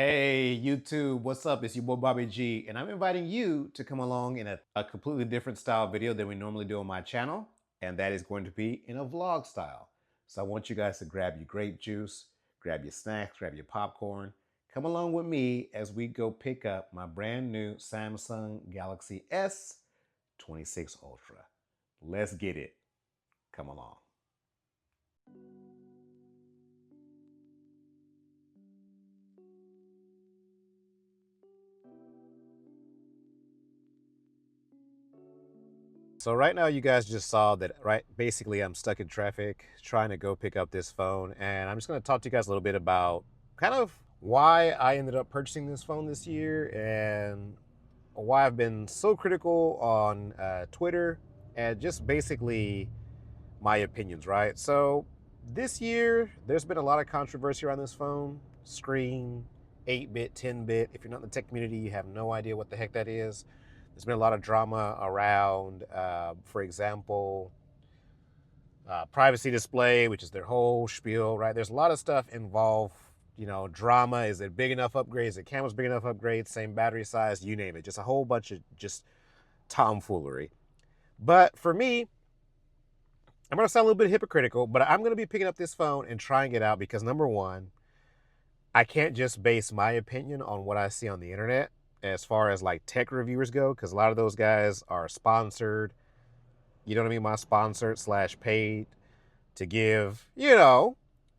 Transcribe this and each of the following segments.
Hey, YouTube, what's up? It's your boy Bobby G, and I'm inviting you to come along in a completely different style video than we normally do on my channel, and that is going to be in a vlog style. So I want you guys to grab your grape juice, grab your snacks, grab your popcorn, come along with me as we go pick up my brand new Samsung Galaxy S26 Ultra. Let's get it. Come along. So right now you guys just saw that, right? Basically, I'm stuck in traffic trying to go pick up this phone, and I'm just going to talk to you guys a little bit about kind of why I ended up purchasing this phone this year and why I've been so critical on Twitter and just basically my opinions, right? So this year, there's been a lot of controversy around this phone. Screen, 8-bit, 10-bit. If you're not in the tech community, you have no idea what the heck that is. There's been a lot of drama around, for example, privacy display, which is their whole spiel, right? There's a lot of stuff involved, drama. Is it big enough upgrades? Is the camera's big enough upgrades? Same battery size, you name it. Just a whole bunch of just tomfoolery. But for me, I'm going to sound a little bit hypocritical, but I'm going to be picking up this phone and trying it out because number one, I can't just base my opinion on what I see on the internet as far as like tech reviewers go, because a lot of those guys are sponsored, you know what I mean? My sponsored slash paid to give,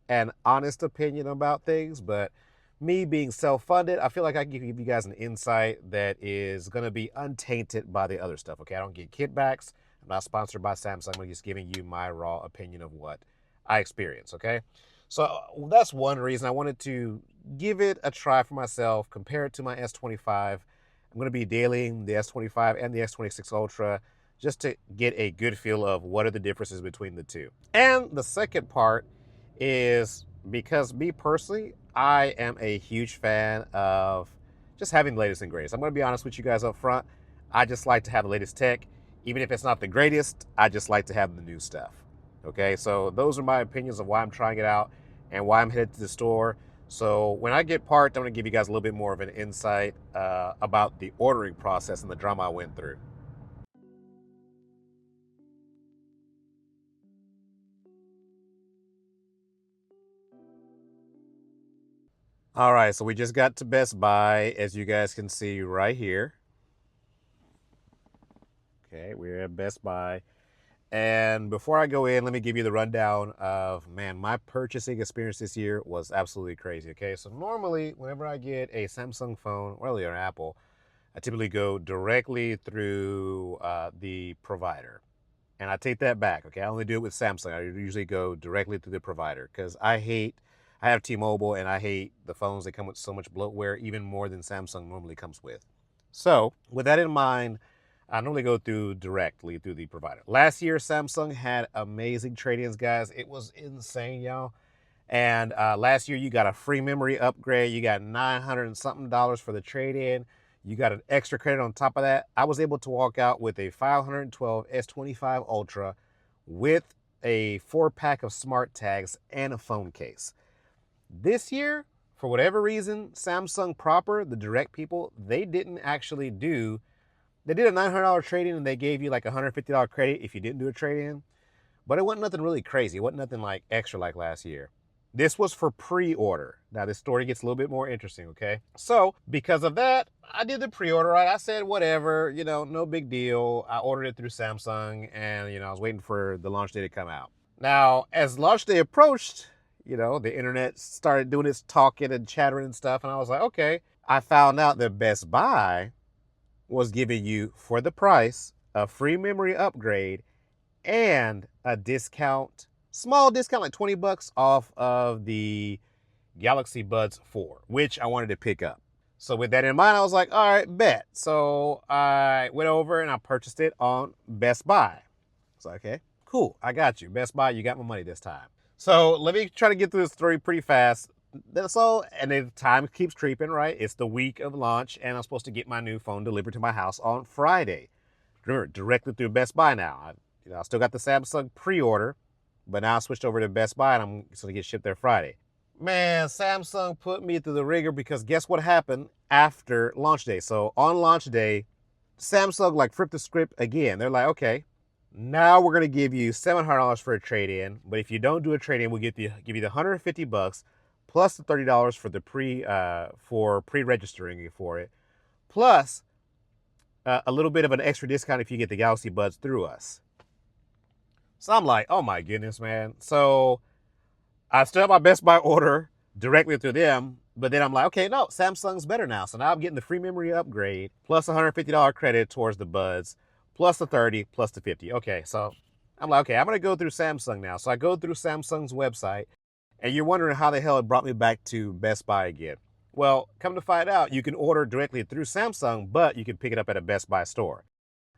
an honest opinion about things. But me being self-funded, I feel like I can give you guys an insight that is going to be untainted by the other stuff, okay? I don't get kickbacks. I'm not sponsored by Samsung. I'm just giving you my raw opinion of what I experience, okay? So that's one reason I wanted to give it a try for myself, compare it to my S25. I'm going to be dailying the S25 and the S26 Ultra just to get a good feel of what are the differences between the two. And the second part is because me personally, I am a huge fan of just having the latest and greatest. I'm going to be honest with you guys up front. I just like to have the latest tech. Even if it's not the greatest, I just like to have the new stuff. Okay, so those are my opinions of why I'm trying it out and why I'm headed to the store. So when I get parked, I'm going to give you guys a little bit more of an insight about the ordering process and the drama I went through. All right, so we just got to Best Buy, as you guys can see right here. Okay, we're at Best Buy. And before I go in, let me give you the rundown of, man, my purchasing experience this year was absolutely crazy, okay? So normally, whenever I get a Samsung phone, or really an Apple, I typically go directly through the provider. And I take that back, okay? I only do it with Samsung. I usually go directly through the provider because I have T-Mobile and I hate the phones that come with so much bloatware, even more than Samsung normally comes with. So with that in mind, I normally go directly through the provider. Last year, Samsung had amazing trade-ins, guys. It was insane, y'all. And last year, you got a free memory upgrade. You got $900 and something for the trade-in. You got an extra credit on top of that. I was able to walk out with a 512 S25 Ultra with a 4-pack of smart tags and a phone case. This year, for whatever reason, Samsung proper, the direct people, they didn't actually do. They did a $900 trade-in and they gave you like a $150 credit if you didn't do a trade-in. But it wasn't nothing really crazy. It wasn't nothing like extra like last year. This was for pre-order. Now this story gets a little bit more interesting, okay? So because of that, I did the pre-order, right? I said, whatever, no big deal. I ordered it through Samsung and, I was waiting for the launch day to come out. Now, as launch day approached, the internet started doing its talking and chattering and stuff. And I was like, okay. I found out that Best Buy was giving you, for the price, a free memory upgrade and a discount, small discount, like 20 bucks off of the Galaxy Buds 4, which I wanted to pick up. So with that in mind, I was like, all right, bet. So I went over and I purchased it on Best Buy. So, okay, cool. I got you. Best Buy, you got my money this time. So let me try to get through this story pretty fast. So, and then time keeps creeping, right? It's the week of launch, and I'm supposed to get my new phone delivered to my house on Friday. Remember, directly through Best Buy now. I still got the Samsung pre-order, but now I switched over to Best Buy, and I'm going to get shipped there Friday. Man, Samsung put me through the ringer because guess what happened after launch day? So on launch day, Samsung like flipped the script again. They're like, okay, now we're gonna give you $700 for a trade-in, but if you don't do a trade-in, we'll give you the $150 plus the $30 for the pre-registering for it, plus a little bit of an extra discount if you get the Galaxy Buds through us. So I'm like, oh my goodness, man. So I still have my Best Buy order directly through them, but then I'm like, okay, no, Samsung's better now. So now I'm getting the free memory upgrade plus $150 credit towards the Buds, plus the 30, plus the 50. Okay, so I'm like, okay, I'm gonna go through Samsung now. So I go through Samsung's website, and you're wondering how the hell it brought me back to Best Buy again. Well, come to find out, you can order directly through Samsung, but you can pick it up at a Best Buy store.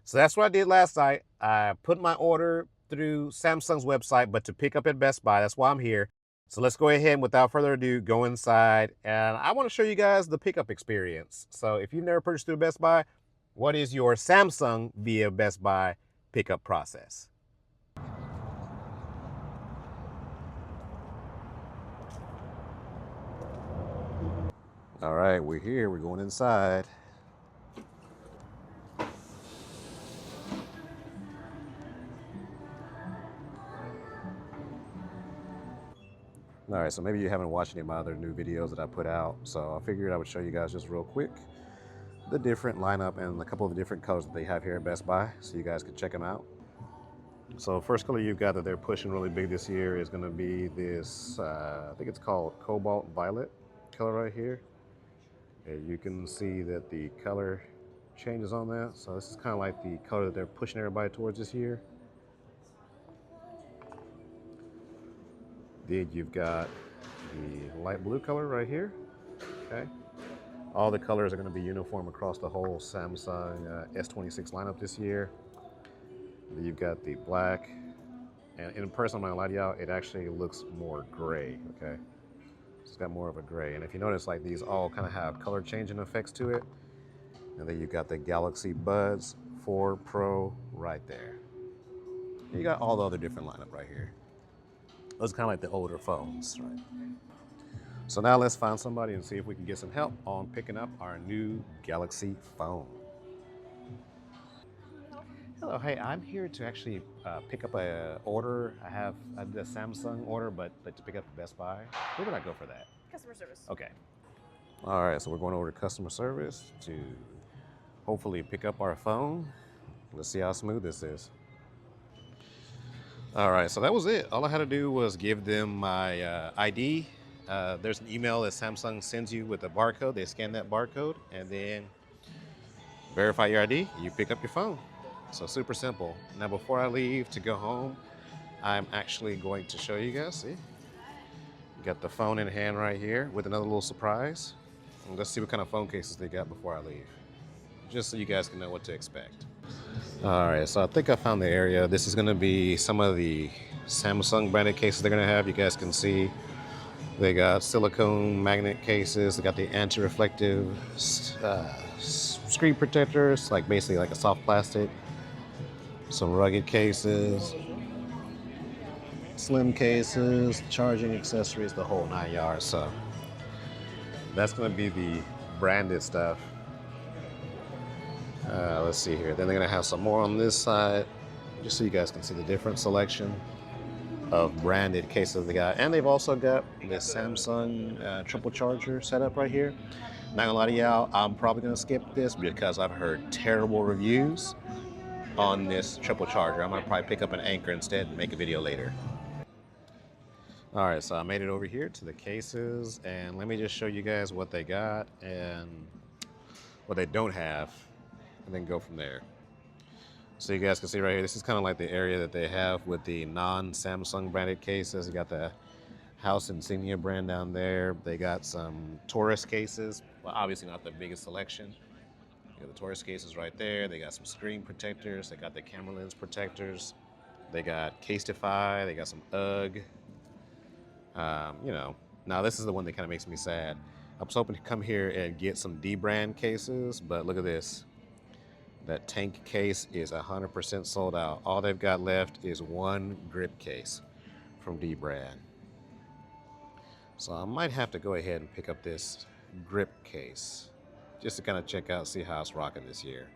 So that's what I did last night. I put my order through Samsung's website, but to pick up at Best Buy. That's why I'm here. So let's go ahead and without further ado, go inside. And I want to show you guys the pickup experience. So if you've never purchased through Best Buy, what is your Samsung via Best Buy pickup process? All right, we're here. We're going inside. All right, so maybe you haven't watched any of my other new videos that I put out, so I figured I would show you guys just real quick the different lineup and a couple of the different colors that they have here at Best Buy, so you guys can check them out. So first color you've got that they're pushing really big this year is going to be this, I think it's called Cobalt Violet color right here. And you can see that the color changes on that. So this is kind of like the color that they're pushing everybody towards this year. Then you've got the light blue color right here. Okay. All the colors are going to be uniform across the whole Samsung S26 lineup this year. Then you've got the black, and in person, I'm not gonna lie to y'all, it actually looks more gray. Okay, it's got more of a gray, and if you notice, like these all kind of have color changing effects to it. And then you've got the Galaxy Buds 4 Pro right there. And you got all the other different lineup right here. Those kind of like the older phones, right? So now let's find somebody and see if we can get some help on picking up our new Galaxy phone. Hello, hey, I'm here to actually pick up a order. I did a Samsung order, but to pick up at Best Buy. Where would I go for that? Customer service. Okay. All right, so we're going over to customer service to hopefully pick up our phone. Let's see how smooth this is. All right, so that was it. All I had to do was give them my ID. There's an email that Samsung sends you with a barcode. They scan that barcode and then verify your ID. You pick up your phone. So super simple. Now before I leave to go home, I'm actually going to show you guys. See, got the phone in hand right here with another little surprise. And let's see what kind of phone cases they got before I leave, just so you guys can know what to expect. All right, so I think I found the area. This is gonna be some of the Samsung branded cases they're gonna have. You guys can see they got silicone magnet cases. They got the anti-reflective screen protectors, like basically like a soft plastic. Some rugged cases, slim cases, charging accessories, the whole 9 yards. So that's gonna be the branded stuff. Let's see here. Then they're gonna have some more on this side, just so you guys can see the different selection of branded cases they got. And they've also got this Samsung triple charger setup right here. Not gonna lie to y'all, I'm probably gonna skip this because I've heard terrible reviews on this triple charger. I'm gonna probably pick up an Anchor instead and make a video later. All right, so I made it over here to the cases, and let me just show you guys what they got and what they don't have, and then go from there. So you guys can see right here, this is kind of like the area that they have with the non-Samsung branded cases. You got the House Insignia brand down there. They got some tourist cases, well, obviously not the biggest selection. You got the tourist cases right there. They got some screen protectors. They got the camera lens protectors. They got Casetify. They got some UGG. You know, now this is the one that kind of makes me sad. I was hoping to come here and get some D brand cases, but look at this. That tank case is 100% sold out. All they've got left is one grip case from D brand. So I might have to go ahead and pick up this grip case just to kind of check out, see how it's rocking this year.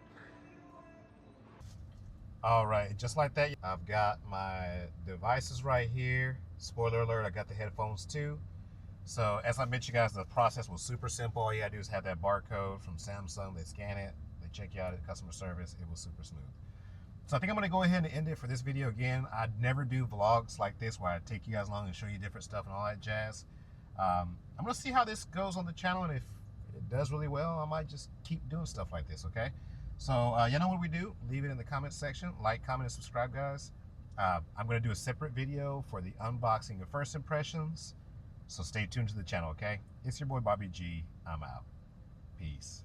All right, just like that, I've got my devices right here. Spoiler alert, I got the headphones too. So as I mentioned, guys, the process was super simple. All you gotta do is have that barcode from Samsung. They scan it, they check you out at customer service. It was super smooth. So I think I'm gonna go ahead and end it for this video. Again, I'd never do vlogs like this where I take you guys along and show you different stuff and all that jazz. I'm gonna see how this goes on the channel, and if it does really well, I might just keep doing stuff like this, okay? So you know what we do? Leave it in the comments section. Like, comment, and subscribe, guys. I'm gonna do a separate video for the unboxing of first impressions. So stay tuned to the channel, okay? It's your boy Bobby G. I'm out. Peace.